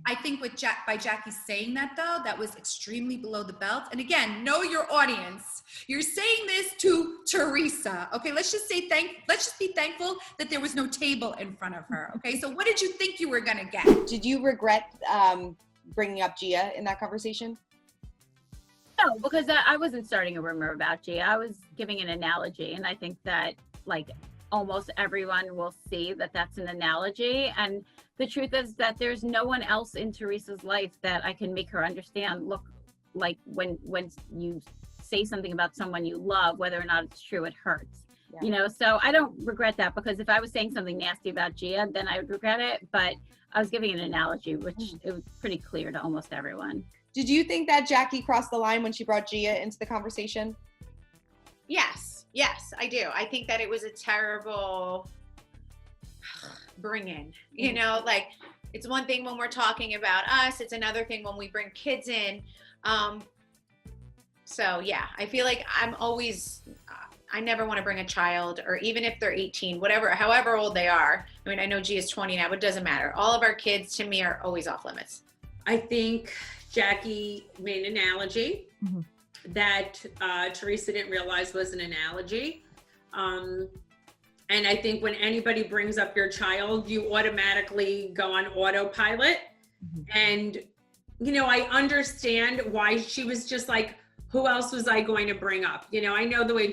I think by Jackie saying that though, that was extremely below the belt. And again, know your audience. You're saying this to Teresa. Okay, let's just be thankful that there was no table in front of her. Okay, so what did you think you were gonna get? Did you regret bringing up Gia in that conversation? No, because I wasn't starting a rumor about Gia. I was giving an analogy, and I think that like almost everyone will see that that's an analogy. And the truth is that there's no one else in Teresa's life that I can make her understand. Look, like when you say something about someone you love, whether or not it's true, it hurts. Yeah. You know, so I don't regret that, because if I was saying something nasty about Gia, then I would regret it. But I was giving an analogy, which it was pretty clear to almost everyone. Did you think that Jackie crossed the line when she brought Gia into the conversation? Yes, I do. I think that it was a terrible bring in, you know, like it's one thing when we're talking about us, it's another thing when we bring kids in. So yeah, I feel like I never want to bring a child, or even if they're 18, however old they are. I mean, I know Gia's 20 now, but it doesn't matter. All of our kids to me are always off limits. I think Jackie made an analogy that Teresa didn't realize was an analogy. And I think when anybody brings up your child, you automatically go on autopilot. And, you know, I understand why she was just like, who else was I going to bring up? You know, I know the way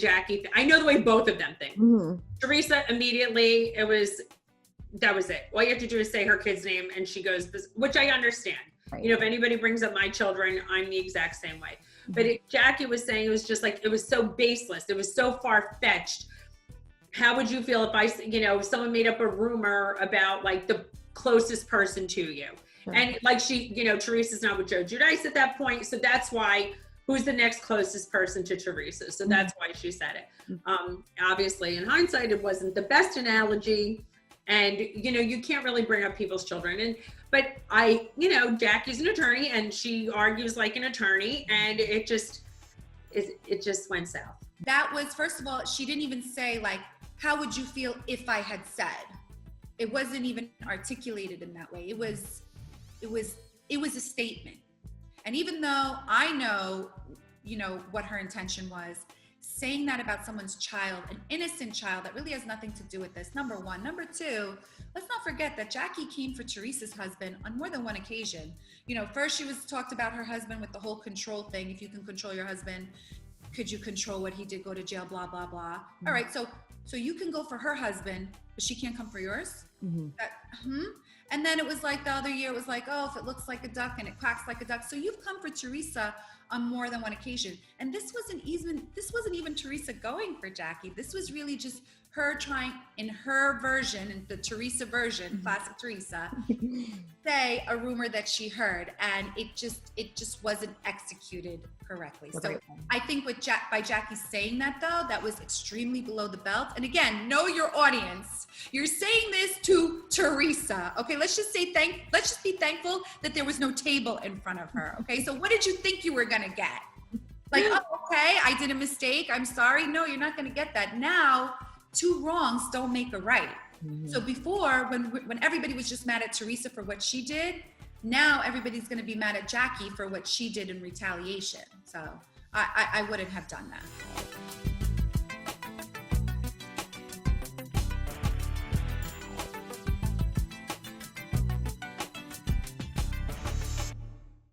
I know the way both of them think. Teresa, immediately, that was it. All you have to do is say her kid's name and she goes, which I understand. Right. You know, if anybody brings up my children, I'm the exact same way. But Jackie was saying, it was just like, it was so baseless. It was so far-fetched. How would you feel if someone made up a rumor about like the closest person to you? Sure. And like Teresa's not with Gia Giudice at that point. So that's why, who's the next closest person to Teresa? So that's why she said it. Obviously, in hindsight, it wasn't the best analogy. And, you know, you can't really bring up people's children. But Jackie's an attorney and she argues like an attorney, and it just went south. That was, first of all, she didn't even say like, how would you feel if I had said? It wasn't even articulated in that way. It was a statement. And even though I know, you know, what her intention was, saying that about someone's child, an innocent child that really has nothing to do with this, number one. Number two, let's not forget that Jackie came for Teresa's husband on more than one occasion. You know, first she was talked about her husband with the whole control thing. If you can control your husband, could you control what he did, go to jail, blah, blah, blah. All right, so you can go for her husband, but she can't come for yours? And then it was like the other year, it was like, oh, if it looks like a duck and it quacks like a duck. So you've come for Teresa on more than one occasion. And this wasn't even Teresa going for Jackie. This was really just her trying, in her version, in the Teresa version, classic Teresa, say a rumor that she heard, and it just wasn't executed correctly. So I think by Jackie saying that though, that was extremely below the belt. And again, know your audience. You're saying this to Teresa. Okay, let's just be thankful that there was no table in front of her. Okay, so what did you think you were gonna get? Like, oh, okay, I did a mistake, I'm sorry. No, you're not gonna get that. Now, two wrongs don't make a right. So before, when everybody was just mad at Teresa for what she did, now everybody's gonna be mad at Jackie for what she did in retaliation. So I wouldn't have done that.